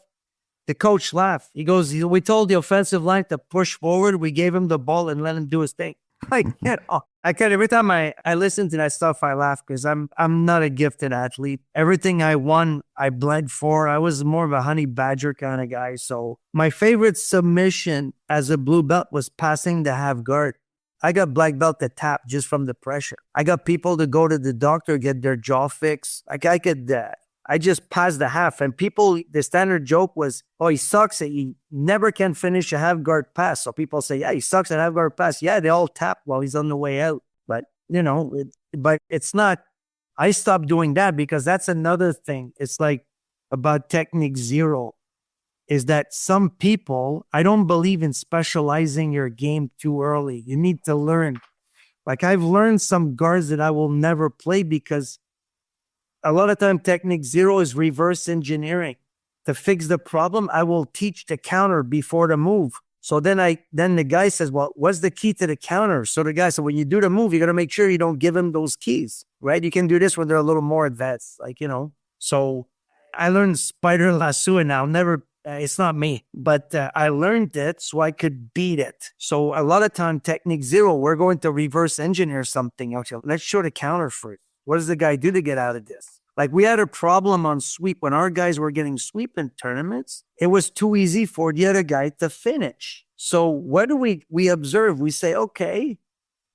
[SPEAKER 3] The coach laughed. He goes, we told the offensive line to push forward. We gave him the ball and let him do his thing. I can't. Every time I listen to that stuff, I laugh because I'm not a gifted athlete. Everything I won, I bled for. I was more of a honey badger kind of guy. So my favorite submission as a blue belt was passing the half guard. I got black belt to tap just from the pressure. I got people to go to the doctor, get their jaw fixed. I just passed the half. And the standard joke was, oh, he sucks. He never can finish a half guard pass. So people say, yeah, he sucks at half guard pass. Yeah, they all tap while he's on the way out. But, but it's not, I stopped doing that because that's another thing. It's like about technique zero. Is that some people, I don't believe in specializing your game too early. You need to learn. Like I've learned some guards that I will never play because a lot of time technique zero is reverse engineering. To fix the problem, I will teach the counter before the move. So then the guy says, well, what's the key to the counter? So the guy said, when you do the move, you got to make sure you don't give him those keys, right? You can do this when they're a little more advanced, So I learned spider lasso and I'll never, it's not me, but I learned it so I could beat it. So a lot of time, technique zero, we're going to reverse engineer something. Okay, let's show the counter first. What does the guy do to get out of this? Like we had a problem on sweep when our guys were getting sweep in tournaments. It was too easy for the other guy to finish. So what do we observe? We say, okay,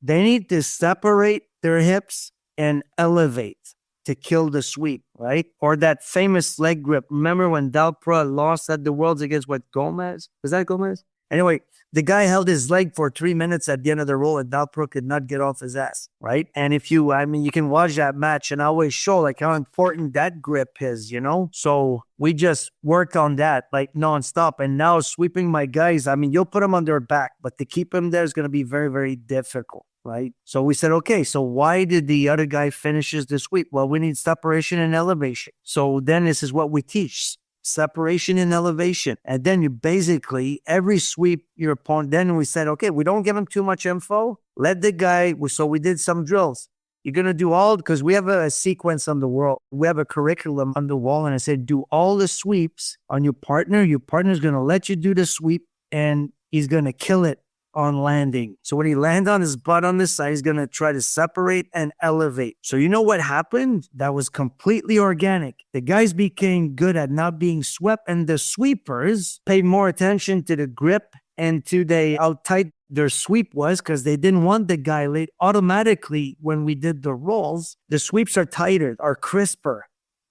[SPEAKER 3] they need to separate their hips and elevate to kill the sweep, right? Or that famous leg grip. Remember when Dalpra lost at the Worlds against Gomez? Was that Gomez? Anyway, the guy held his leg for 3 minutes at the end of the roll and Dalpra could not get off his ass, right? And you can watch that match and I always show like how important that grip is, So we just worked on that like nonstop. And now sweeping my guys, you'll put them on their back, but to keep them there is going to be very, very difficult. Right. So we said, okay, so why did the other guy finishes the sweep? Well, we need separation and elevation. So then this is what we teach. Separation and elevation. And then you basically, every sweep your opponent, then we said, okay, we don't give him too much info. Let the guy, so we did some drills. You're going to do because we have a sequence on the wall. We have a curriculum on the wall. And I said, do all the sweeps on your partner. Your partner's going to let you do the sweep and he's going to kill it on landing. So when he lands on his butt on this side, he's going to try to separate and elevate. So you know what happened? That was completely organic. The guys became good at not being swept and the sweepers paid more attention to the grip and to how tight their sweep was because they didn't want the guy late. Automatically, when we did the rolls, the sweeps are tighter, are crisper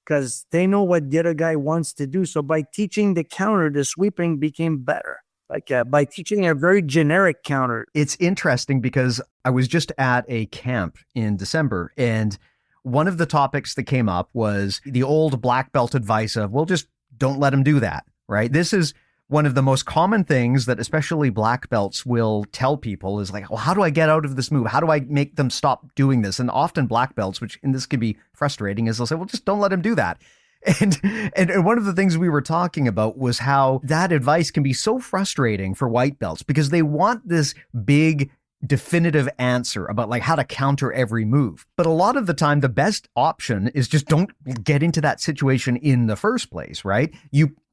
[SPEAKER 3] because they know what the other guy wants to do. So by teaching the counter, the sweeping became better. like by teaching a very generic counter.
[SPEAKER 2] It's interesting because I was just at a camp in December, and one of the topics that came up was the old black belt advice of, well, just don't let them do that, right? This is one of the most common things that especially black belts will tell people is like, well, how do I get out of this move? How do I make them stop doing this? And often black belts, and this can be frustrating, is they'll say, well, just don't let them do that. And one of the things we were talking about was how that advice can be so frustrating for white belts because they want this big definitive answer about like how to counter every move. But a lot of the time, the best option is just don't get into that situation in the first place, right?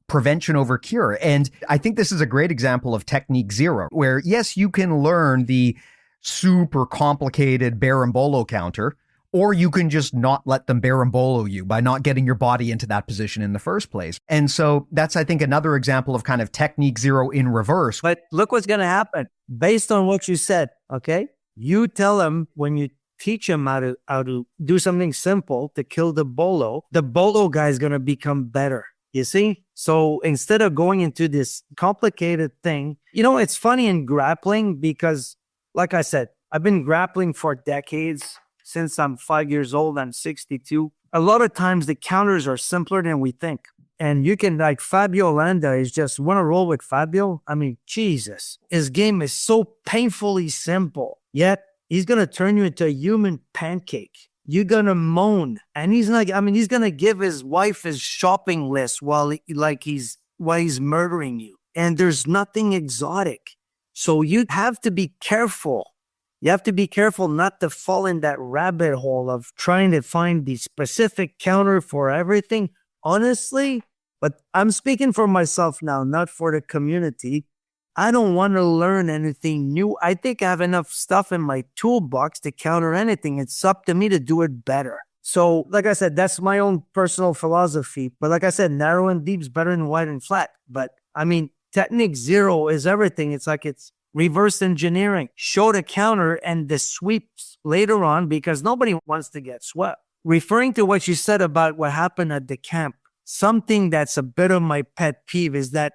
[SPEAKER 2] Prevention over cure. And I think this is a great example of technique zero, where yes, you can learn the super complicated berimbolo counter, or you can just not let them berimbolo you by not getting your body into that position in the first place. And so that's, I think, another example of kind of technique zero in reverse.
[SPEAKER 3] But look what's going to happen based on what you said. Okay. You tell them when you teach them how to do something simple to kill the bolo guy is going to become better. You see? So instead of going into this complicated thing, it's funny in grappling because, like I said, I've been grappling for decades. Since I'm 5 years old, I'm 62. A lot of times the counters are simpler than we think. And you can, like Fabio Landa is just, want to roll with Fabio? I mean, Jesus. His game is so painfully simple. Yet he's going to turn you into a human pancake. You're going to moan. And he's going to give his wife his shopping list while he's murdering you. And there's nothing exotic. So you have to be careful. You have to be careful not to fall in that rabbit hole of trying to find the specific counter for everything. Honestly, but I'm speaking for myself now, not for the community. I don't want to learn anything new. I think I have enough stuff in my toolbox to counter anything. It's up to me to do it better. So, like I said, that's my own personal philosophy. But like I said, narrow and deep is better than wide and flat. But I mean, technique zero is everything. It's like it's reverse engineering. Show the counter and the sweeps later on because nobody wants to get swept. Referring to what you said about what happened at the camp, something that's a bit of my pet peeve is that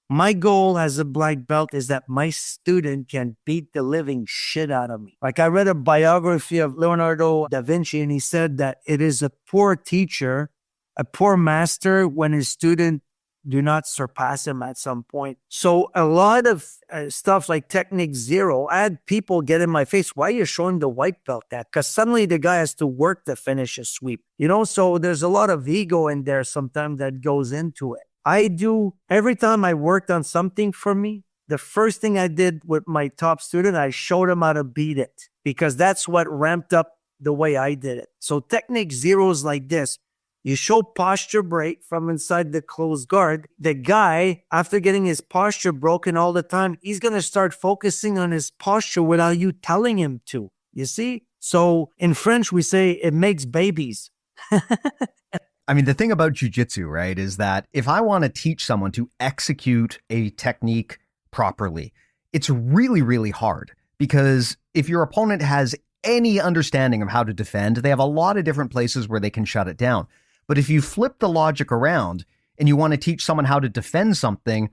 [SPEAKER 3] my goal as a black belt is that my student can beat the living shit out of me. Like I read a biography of Leonardo da Vinci and he said that it is a poor teacher, a poor master when his student do not surpass him at some point. So a lot of stuff like technique zero, I had people get in my face, why are you showing the white belt that? Because suddenly the guy has to work to finish a sweep. So there's a lot of ego in there sometimes that goes into it. Every time I worked on something for me, the first thing I did with my top student, I showed him how to beat it because that's what ramped up the way I did it. So technique zero is like this. You show posture break from inside the closed guard. The guy, after getting his posture broken all the time, he's going to start focusing on his posture without you telling him to. You see? So in French, we say it makes babies.
[SPEAKER 2] I mean, the thing about jiu-jitsu, right, is that if I want to teach someone to execute a technique properly, it's really, really hard because if your opponent has any understanding of how to defend, they have a lot of different places where they can shut it down. But if you flip the logic around and you want to teach someone how to defend something,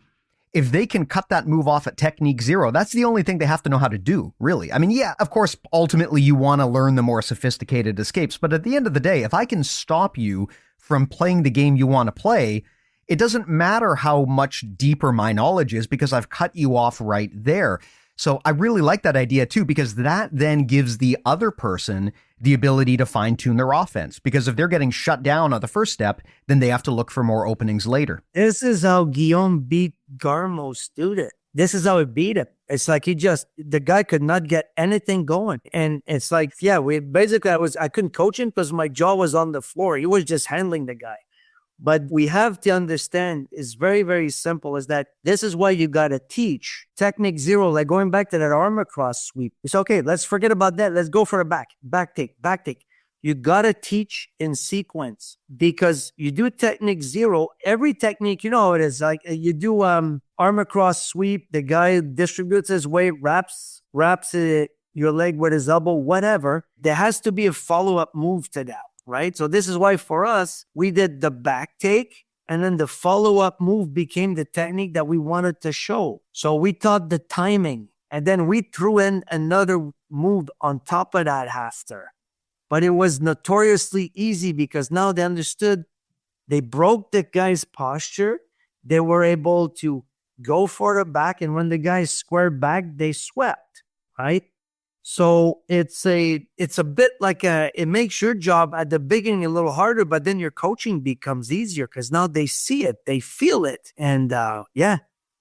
[SPEAKER 2] if they can cut that move off at technique zero, that's the only thing they have to know how to do, really. I mean, yeah, of course, ultimately you want to learn the more sophisticated escapes. But at the end of the day, if I can stop you from playing the game you want to play, it doesn't matter how much deeper my knowledge is because I've cut you off right there. So I really like that idea too, because that then gives the other person the ability to fine tune their offense. Because if they're getting shut down on the first step, then they have to look for more openings later.
[SPEAKER 3] This is how Guillaume beat Garmo's student. This is how he beat him. It's like the guy could not get anything going. And it's like, yeah, I couldn't coach him because my jaw was on the floor. He was just handling the guy. But we have to understand, it's very, very simple, is that this is why you got to teach. Technique zero, like going back to that arm across sweep. It's okay, let's forget about that. Let's go for a back take. You got to teach in sequence because you do technique zero. Every technique, you know how it is. Like you do arm across sweep. The guy distributes his weight, wraps your leg with his elbow, whatever. There has to be a follow-up move to that. Right? So this is why for us, we did the back take And then the follow-up move became the technique that we wanted to show. So we taught the timing, and then we threw in another move on top of that after. But it was notoriously easy because now they understood. They broke the guy's posture. They were able to go further back. And when the guys squared back, they swept, right? So it's a bit like it makes your job at the beginning a little harder, but then your coaching becomes easier because now they see it, they feel it. And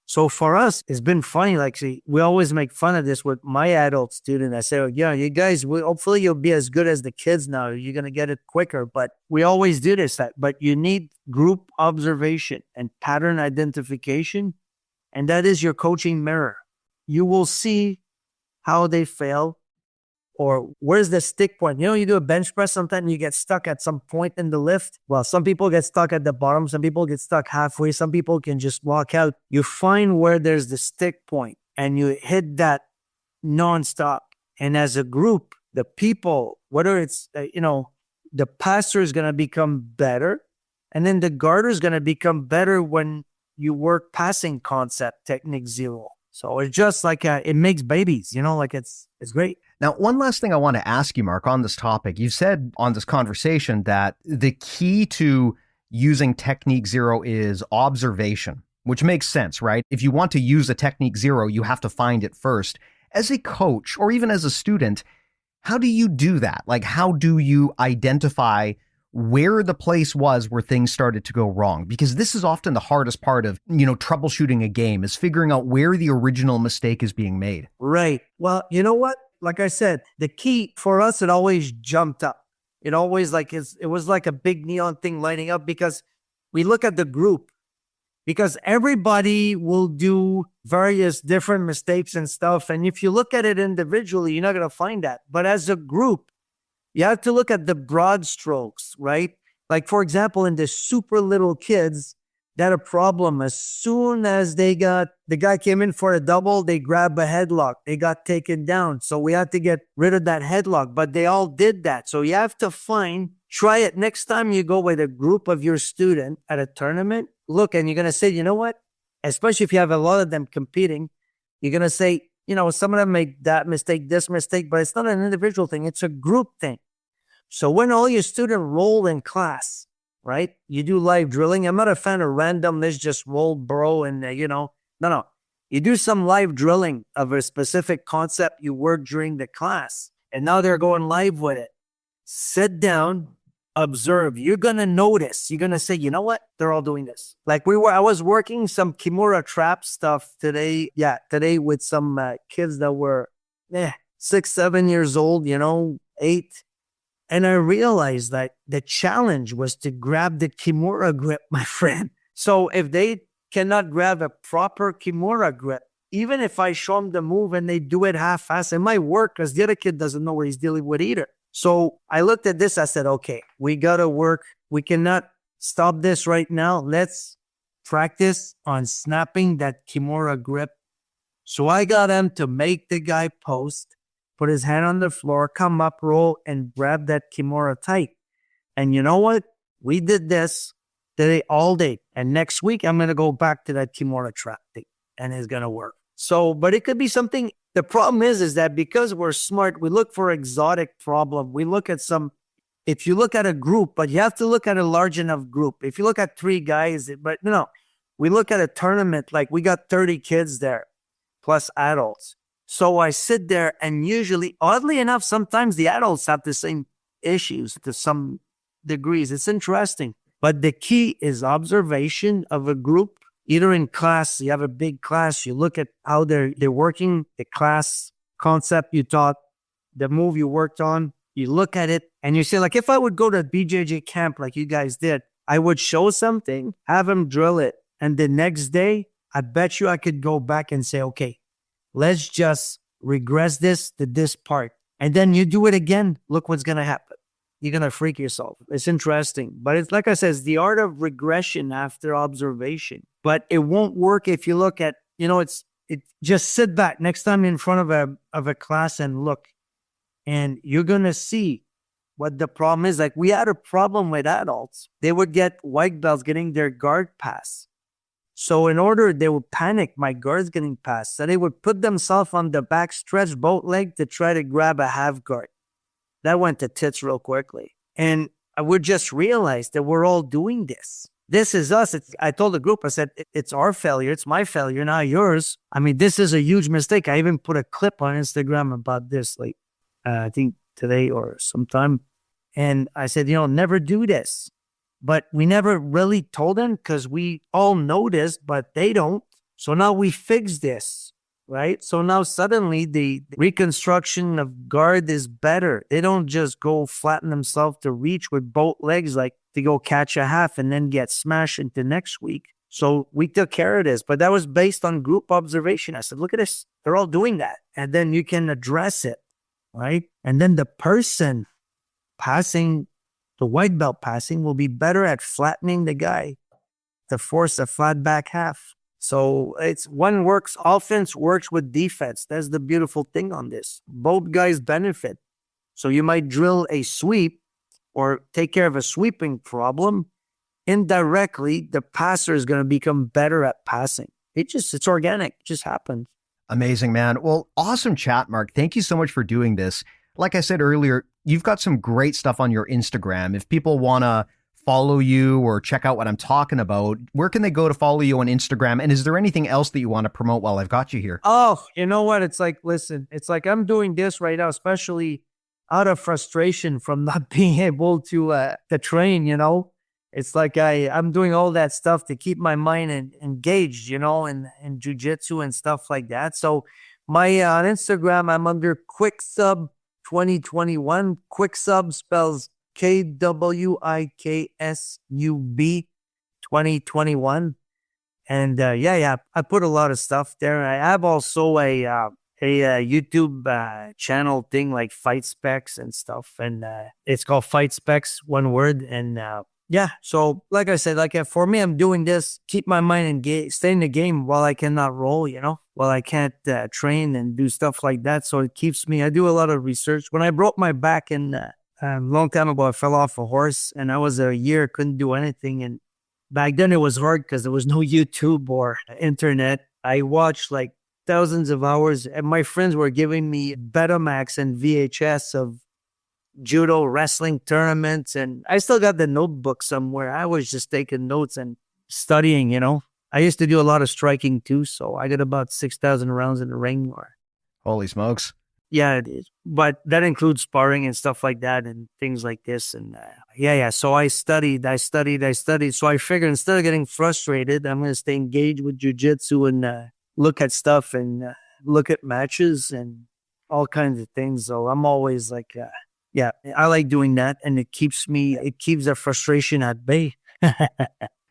[SPEAKER 3] so for us, it's been funny. Like, see, we always make fun of this with my adult student. I say, yeah, you guys, hopefully you'll be as good as the kids now. You're going to get it quicker. But we always do this, but you need group observation and pattern identification. And that is your coaching mirror. You will see how they fail, or where's the stick point. You do a bench press, sometimes you get stuck at some point in the lift. Well, some people get stuck at the bottom, some people get stuck halfway, some people can just walk out. You find where there's the stick point and you hit that nonstop. And as a group, the people, whether it's, the passer is going to become better, and then the guarder is going to become better when you work passing concept, technique 0. So it's just like it makes babies, like it's great.
[SPEAKER 2] Now, one last thing I want to ask you, Marc, on this topic. You said on this conversation that the key to using technique 0 is observation, which makes sense, right? If you want to use a technique 0, you have to find it first. As a coach or even as a student, how do you do that? Like, how do you identify where the place was where things started to go wrong? Because this is often the hardest part of, troubleshooting a game, is figuring out where the original mistake is being made.
[SPEAKER 3] Right. Well, you know what? Like I said, the key for us, it always jumped up. It always it was like a big neon thing lighting up, because we look at the group, because everybody will do various different mistakes and stuff. And if you look at it individually, you're not going to find that. But as a group, you have to look at the broad strokes, right? Like, for example, in the super little kids, that a problem. As soon as the guy came in for a double, they grab a headlock. They got taken down. So we had to get rid of that headlock, but they all did that. So you have to try it next time you go with a group of your student at a tournament. Look, and you're going to say, you know what? Especially if you have a lot of them competing, you're going to say, some of them make that mistake, this mistake, but it's not an individual thing. It's a group thing. So when all your students roll in class, right, you do live drilling. I'm not a fan of randomness, just roll, bro, and, no. You do some live drilling of a specific concept you work during the class, and now they're going live with it. Sit down, observe. You're going to notice. You're going to say, you know what? They're all doing this. Like I was working some Kimura trap stuff today. Yeah, today with some kids that were 6, 7 years old, 8. And I realized that the challenge was to grab the Kimura grip, my friend. So if they cannot grab a proper Kimura grip, even if I show them the move and they do it half-assed, it might work because the other kid doesn't know what he's dealing with either. So I looked at this. I said, okay, we got to work. We cannot stop this right now. Let's practice on snapping that Kimura grip. So I got him to make the guy post, put his hand on the floor, come up, roll, and grab that Kimura tight. And you know what? We did this today all day. And next week, I'm going to go back to that Kimura trap thing, and it's going to work. So, but it could be something. The problem is that because we're smart, we look for exotic problem. We look at if you look at a group, but you have to look at a large enough group. If you look at 3 guys, but no, we look at a tournament, like we got 30 kids there, plus adults. So I sit there, and usually, oddly enough, sometimes the adults have the same issues to some degrees. It's interesting. But the key is observation of a group. Either in class, you have a big class, you look at how they're working, the class concept you taught, the move you worked on, you look at it, and you say, like, if I would go to a BJJ camp like you guys did, I would show something, have them drill it, and the next day, I bet you I could go back and say, okay, let's just regress this to this part. And then you do it again, look what's going to happen. You're going to freak yourself. It's interesting. But it's like I said, it's the art of regression after observation. But it won't work if you look at, just sit back next time in front of a class and look. And you're going to see what the problem is. Like, we had a problem with adults. They would get white belts getting their guard pass. So in order, they would panic, my guard's getting passed. So they would put themselves on the back, stretch both legs to try to grab a half guard. That went to tits real quickly. And I would just realize that we're all doing this. This is us. I told the group, I said, it's our failure. It's my failure, not yours. I mean, this is a huge mistake. I even put a clip on Instagram about this, like, I think today or sometime. And I said, never do this. But we never really told them because we all know this, but they don't. So now we fix this, right? So now suddenly the reconstruction of guard is better. They don't just go flatten themselves to reach with both legs, like to go catch a half and then get smashed into next week. So we took care of this, but that was based on group observation. I said, look at this. They're all doing that. And then you can address it, right? And then the person passing, the white belt passing, will be better at flattening the guy to force a flat back half. So offense works with defense. That's the beautiful thing on this. Both guys benefit. So you might drill a sweep or take care of a sweeping problem. Indirectly, the passer is going to become better at passing. It's organic. It just happens.
[SPEAKER 2] Amazing, man. Well, awesome chat, Marc. Thank you so much for doing this. Like I said earlier, you've got some great stuff on your Instagram. If people want to follow you or check out what I'm talking about, where can they go to follow you on Instagram? And is there anything else that you want to promote while I've got you here?
[SPEAKER 3] Oh, you know what? It's like, listen, it's like I'm doing this right now, especially out of frustration from not being able to train, It's like I'm doing all that stuff to keep my mind engaged, in jiu-jitsu and stuff like that. So my on Instagram, I'm under Quicksub 2021. Quicksub spells KWIKSUB 2021. And I put a lot of stuff there. I have also a YouTube channel thing like Fight Specs and stuff. And it's called Fight Specs, one word. And so like I said, for me, I'm doing this, keep my mind engaged, stay in the game while I cannot roll, while I can't train and do stuff like that. So it keeps me, I do a lot of research. When I broke my back a long time ago, I fell off a horse and I was a year, couldn't do anything. And back then it was hard because there was no YouTube or internet. I watched like thousands of hours and my friends were giving me Betamax and VHS of judo wrestling tournaments, and I still got the notebook somewhere. I was just taking notes and studying, I used to do a lot of striking too, so I got about 6,000 rounds in the ring.
[SPEAKER 2] Holy smokes.
[SPEAKER 3] Yeah, it is. But that includes sparring and stuff like that and things like this. And so I studied. So I figured instead of getting frustrated, I'm going to stay engaged with jiu-jitsu and look at stuff and look at matches and all kinds of things. So I'm always like, I like doing that, and it keeps the frustration at bay.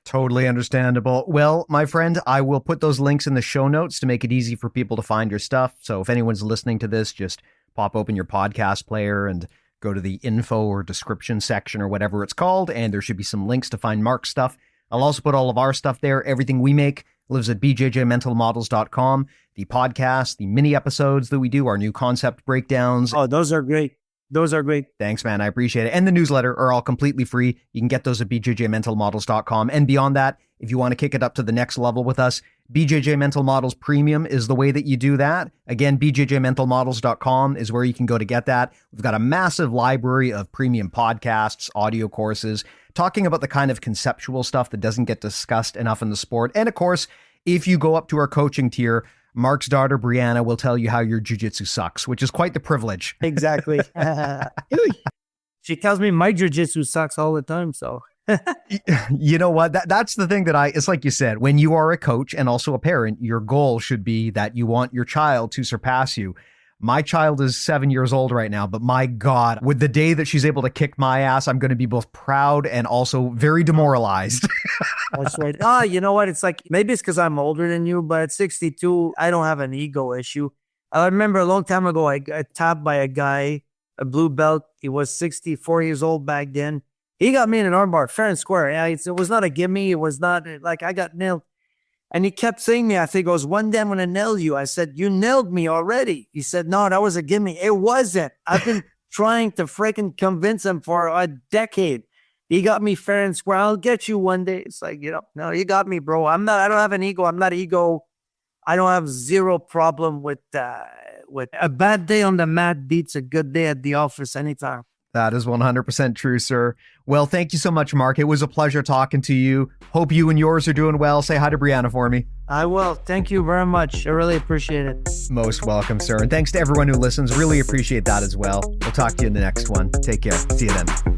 [SPEAKER 2] Totally understandable. Well, my friend, I will put those links in the show notes to make it easy for people to find your stuff. So if anyone's listening to this, just pop open your podcast player and go to the info or description section or whatever it's called, and there should be some links to find Marc's stuff. I'll also put all of our stuff there. Everything we make lives at BJJMentalModels.com. The podcast, the mini episodes that we do, our new concept breakdowns.
[SPEAKER 3] Oh, those are great. Those are great.
[SPEAKER 2] Thanks, man. I appreciate it. And the newsletter are all completely free. You can get those at BJJMentalModels.com. And beyond that, if you want to kick it up to the next level with us, BJJ Mental Models Premium is the way that you do that. Again, BJJMentalModels.com is where you can go to get that. We've got a massive library of premium podcasts, audio courses, talking about the kind of conceptual stuff that doesn't get discussed enough in the sport. And of course, if you go up to our coaching tier, Marc's daughter, Brianna, will tell you how your jiu-jitsu sucks, which is quite the privilege.
[SPEAKER 3] Exactly. She tells me my jiu-jitsu sucks all the time, so.
[SPEAKER 2] You know what? That's the thing that it's like you said, when you are a coach and also a parent, your goal should be that you want your child to surpass you. My child is 7 years old right now, but my God, with the day that she's able to kick my ass, I'm going to be both proud and also very demoralized.
[SPEAKER 3] That's right. You know what? It's like, maybe it's because I'm older than you, but at 62, I don't have an ego issue. I remember a long time ago, I got tapped by a guy, a blue belt. He was 64 years old back then. He got me in an armbar, fair and square. It was not a gimme. It was not like I got nailed. And he kept saying me, he goes, one day I'm going to nail you. I said, you nailed me already. He said, no, that was a gimme. It wasn't. I've been trying to freaking convince him for a decade. He got me fair and square. I'll get you one day. It's like, no, you got me, bro. I don't have an ego. I'm not ego. I don't have zero problem with a bad day on the mat beats a good day at the office anytime.
[SPEAKER 2] That is 100% true, sir. Well, thank you so much, Marc. It was a pleasure talking to you. Hope you and yours are doing well. Say hi to Brianna for me.
[SPEAKER 3] I will. Thank you very much. I really appreciate it.
[SPEAKER 2] Most welcome, sir. And thanks to everyone who listens. Really appreciate that as well. We'll talk to you in the next one. Take care. See you then.